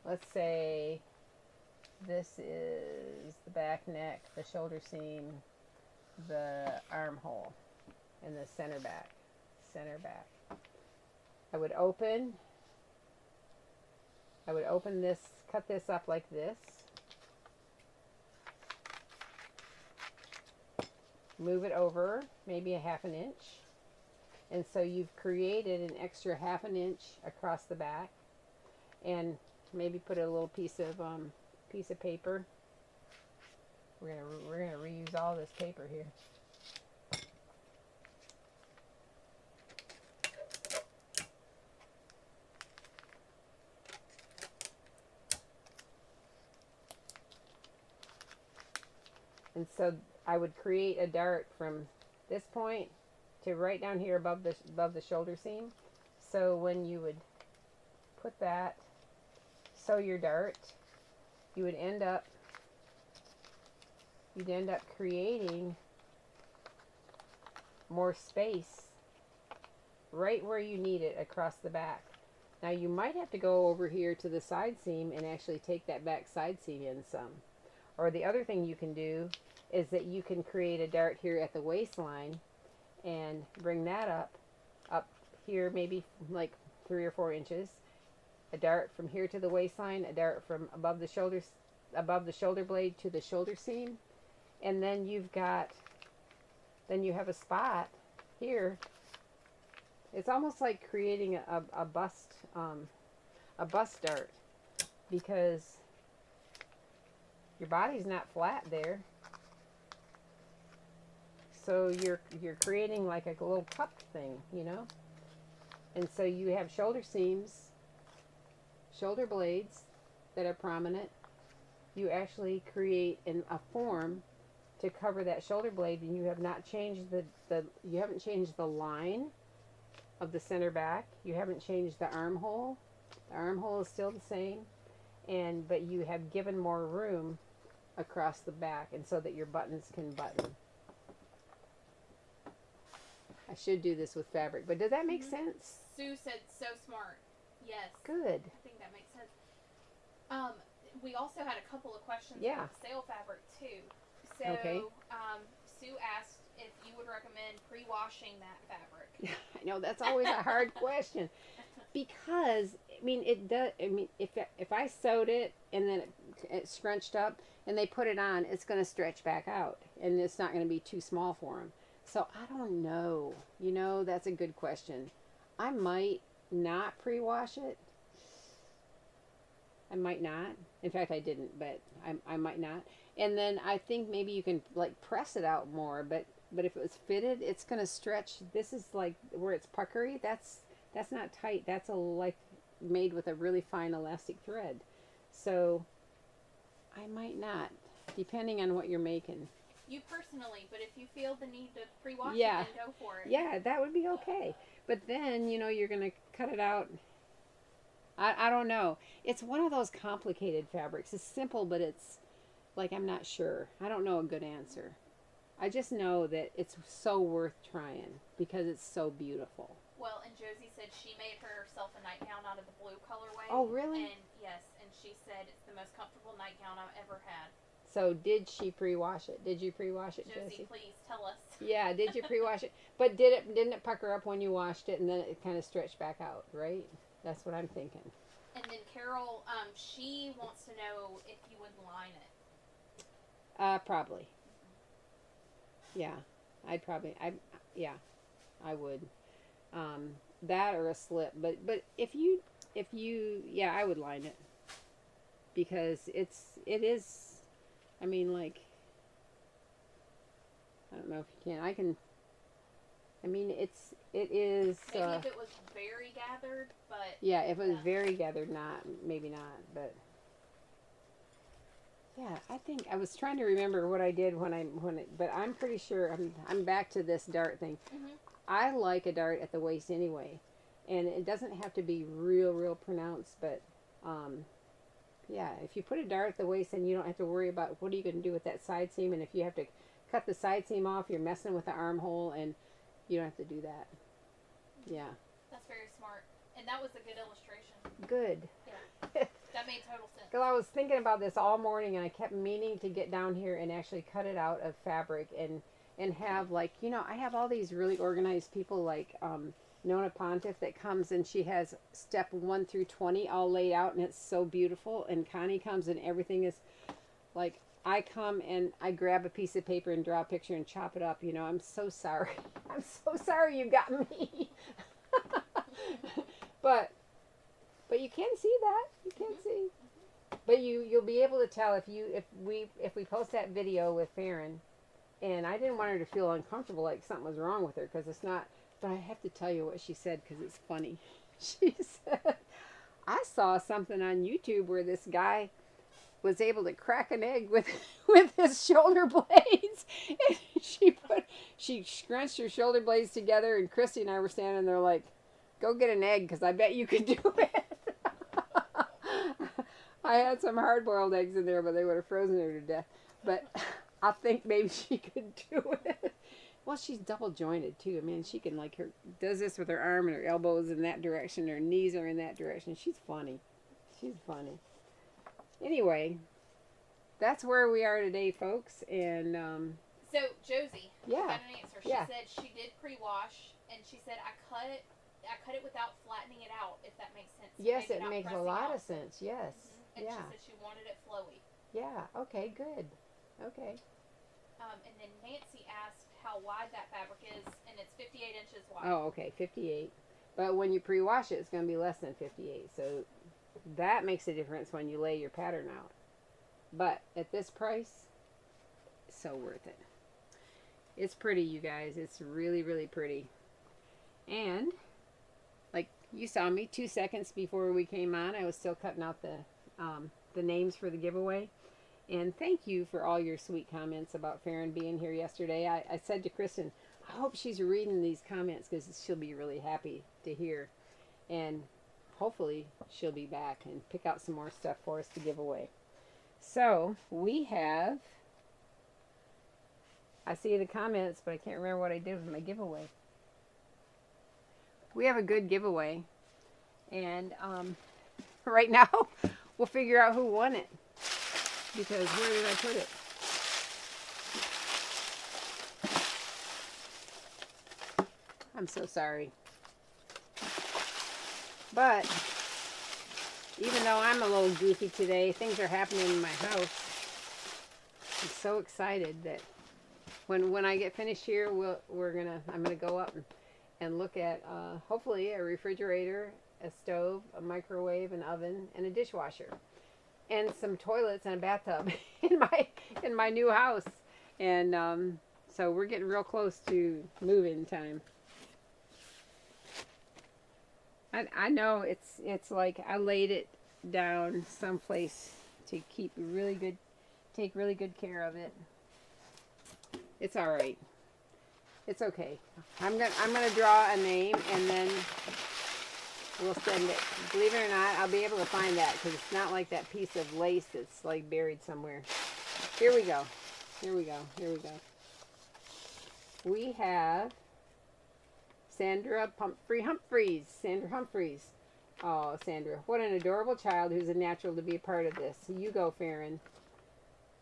let's say this is the back neck, the shoulder seam, the armhole, and the center back. I would open this, cut this up like this, move it over maybe a 1/2 inch, and so you've created an extra 1/2 inch across the back, and maybe put a little piece of paper. We're gonna reuse all this paper here. And so I would create a dart from this point to right down here above the shoulder seam. So when you would put that, sew your dart, you'd end up creating more space right where you need it across the back. Now you might have to go over here to the side seam and actually take that back side seam in some. Or the other thing you can do is that you can create a dart here at the waistline and bring that up here maybe like 3 or 4 inches. A dart from here to the waistline, a dart from above the shoulder blade to the shoulder seam, and then you have a spot here. It's almost like creating a bust dart, because your body's not flat there. So you're creating like a little cup thing, you know? And so you have shoulder seams, shoulder blades that are prominent. You actually create a form to cover that shoulder blade, and you have not changed you haven't changed the line of the center back. You haven't changed the armhole. The armhole is still the same, but you have given more room across the back, and so that your buttons can button. I should do this with fabric, but does that make sense?
Sue said so smart. Yes.
Good.
I think that makes sense. We also had a couple of questions
Yeah.
about sale fabric too. So,
Okay.
Sue asked if you would recommend pre-washing that fabric.
I know that's always a hard question, because if I sewed it and then it scrunched up and they put it on, it's going to stretch back out and it's not going to be too small for them. So I don't know. That's a good question. I might not pre-wash it. I might not. In fact, I didn't, but I might not. And then I think maybe you can like press it out more, but if it was fitted, it's going to stretch. This is like where it's puckery. That's not tight. That's like made with a really fine elastic thread. So I might not, depending on what you're making.
You personally, but if you feel the need to pre-wash
Yeah.
it, then go for it.
Yeah, that would be okay. But then, you're going to cut it out. I don't know. It's one of those complicated fabrics. It's simple, but it's like, I'm not sure. I don't know a good answer. I just know that it's so worth trying because it's so beautiful.
Well, and Josie said she made herself a nightgown out of the blue colorway.
Oh, really?
And yes, and she said it's the most comfortable nightgown I've ever had.
So did she pre-wash it? Did you pre-wash it,
Josie, please tell us.
Yeah, did you pre-wash it? But didn't it pucker up when you washed it, and then it kind of stretched back out, right? That's what I'm thinking.
And then Carol, she wants to know if you would line it.
Probably. Yeah, I would. That or a slip, but if you, yeah, I would line it, because it is. I mean, like, I don't know if you can. I I mean, it is.
Maybe if it was very gathered, but
Yeah, if it was very gathered, maybe not, but. Yeah, I think I was trying to remember what I did but I'm pretty sure I'm back to this dart thing.
Mhm.
I like a dart at the waist anyway, and it doesn't have to be real pronounced, but yeah, if you put a dart at the waist, then you don't have to worry about what are you going to do with that side seam, and if you have to cut the side seam off, you're messing with the armhole, and you don't have to do that. Yeah.
That's very smart, and that was a good illustration.
Good.
Yeah. That made total sense.
Because I was thinking about this all morning, and I kept meaning to get down here and actually cut it out of fabric and have, like, I have all these really organized people like Nona Pontiff that comes, and she has step 1 through 20 all laid out, and it's so beautiful. And Connie comes, and everything is like, I come and I grab a piece of paper and draw a picture and chop it up. I'm so sorry. I'm so sorry you got me. But you can see that. You can see. But you'll be able to tell if we post that video with Farron, and I didn't want her to feel uncomfortable like something was wrong with her, because it's not. But I have to tell you what she said, because it's funny. She said, I saw something on YouTube where this guy was able to crack an egg with his shoulder blades. And she scrunched her shoulder blades together, and Christy and I were standing there like, go get an egg, because I bet you could do it. I had some hard-boiled eggs in there, but they would have frozen her to death. But I think maybe she could do it. Well, she's double jointed too. I mean, she can does this with her arm and her elbows in that direction, her knees are in that direction. She's funny. She's funny. Anyway, that's where we are today, folks. And
so Josie,
yeah,
got an answer. She said she did pre-wash, and she said I cut it without flattening it out. If that makes sense.
Yes, it makes a lot of sense. Yes.
And she said she wanted it flowy.
Yeah. Okay. Good. Okay.
And then Nancy asked how wide that fabric is, and it's 58 inches wide.
Oh, okay, 58. But when you pre-wash it, it's going to be less than 58. So that makes a difference when you lay your pattern out. But at this price, so worth it. It's pretty, you guys. It's really pretty. And like you saw me 2 seconds before we came on, I was still cutting out the names for the giveaway. And thank you for all your sweet comments about Farron being here yesterday. I said to Kristen, I hope she's reading these comments, because she'll be really happy to hear. And hopefully she'll be back and pick out some more stuff for us to give away. So we have, I see the comments, but I can't remember what I did with my giveaway. We have a good giveaway. And right now we'll figure out who won it. Because where did I put it? I'm so sorry. But even though I'm a little goofy today, things are happening in my house. I'm so excited that when I get finished here, I'm gonna go up and look at hopefully a refrigerator, a stove, a microwave, an oven, and a dishwasher. And some toilets and a bathtub in my new house. And so we're getting real close to move-in time. I know it's like I laid it down someplace to take really good care of it. It's all right. It's okay. I'm gonna draw a name, and then we'll send it. Believe it or not, I'll be able to find that, because it's not like that piece of lace that's like buried somewhere. Here we go. Here we go. Here we go. We have Sandra Humphreys. Sandra Humphreys. Oh, Sandra, what an adorable child who's a natural to be a part of this. You go, Farron.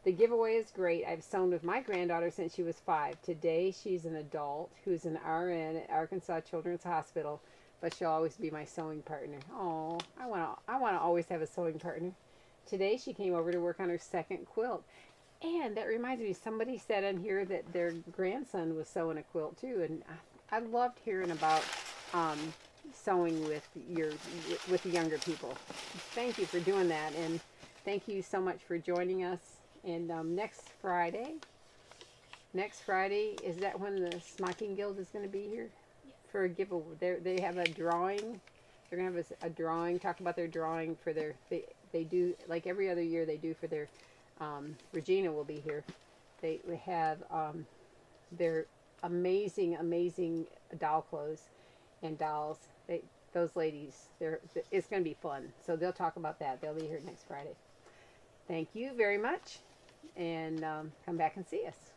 The giveaway is great. I've sewn with my granddaughter since she was 5. Today, she's an adult who's an RN at Arkansas Children's Hospital, but she'll always be my sewing partner. Oh, I want to always have a sewing partner. Today, she came over to work on her second quilt. And that reminds me, somebody said in here that their grandson was sewing a quilt too, and I loved hearing about sewing with the younger people. Thank you for doing that, and thank you so much for joining us. And next Friday, next Friday, is that when the Smocking Guild is going to be here?
Yes.
For a giveaway. They have a drawing. They're going to have a drawing, talk about their drawing for their, they do, like every other year they do for their, Regina will be here. They have their amazing doll clothes and dolls. Those ladies, it's going to be fun. So they'll talk about that. They'll be here next Friday. Thank you very much, and come back and see us.